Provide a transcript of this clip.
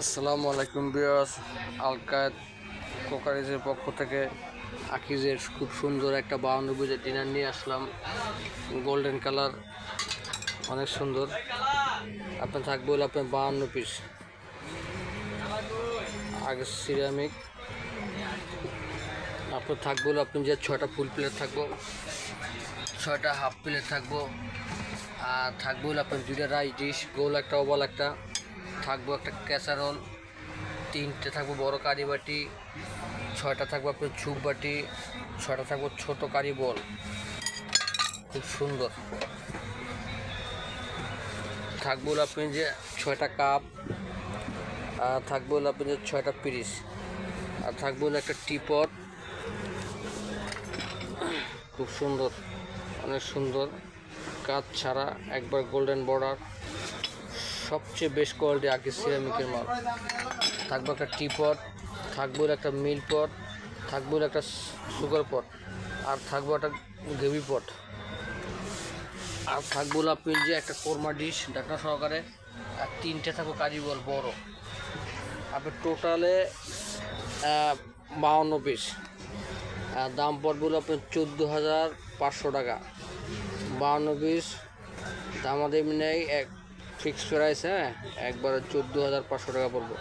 আসসালামু আলাইকুম ভিউয়ার্স, আলকায়েত কোকারিজের পক্ষ থেকে আকিজের খুব সুন্দর একটা 52 পিসের ডিনার নিয়ে আসলাম। গোল্ডেন কালার, অনেক সুন্দর। আপনার থাকবে হলো আপনার 52 পিস। আগে সিরামিক আপনার থাকবে হলো আপনি যে 6টা ফুল প্লেট থাকবো, 6টা হাফ প্লেট থাকবো, আর থাকবে হলো আপনার 2টা রাইস ডিশ, গোল একটা ওভাল একটা থাকবো, একটা ক্যাসারোল, 3টে থাকবো বড় কারি বাটি, 6টা থাকবো আপনার ছুপ বাটি, 6টা থাকবো ছোটো কারি বল। খুব সুন্দর থাকবো হলো আপনি যে 6টা কাপ, আর থাকবো হলো আপনি যে 6টা পিরিচ, আর থাকবো হলো একটা টিপট। খুব সুন্দর, অনেক সুন্দর, কাজ ছাড়া, একবার গোল্ডেন বর্ডার, সবচেয়ে বেস্ট কোয়ালিটি আগে সিরামিকের মাল। থাকবো একটা টিপট, থাকবো একটা মিল পট, থাকবো একটা সুগার পট, আর থাকবো একটা গ্রেভি পট, আর থাকবো আপনি যে একটা কোরমা ডিশ ঢাকনা সহকারে, আর 3টে থাকবো কারি বল বড়। আপনার টোটালে 52 পিস। আর দাম পড়বে হলো আপনার 14,500 টাকা। 52 পিস দাম আমাদের নেই, এক ফিক্সড প্রাইস, হ্যাঁ, একবারে 14,500 টাকা পড়বো।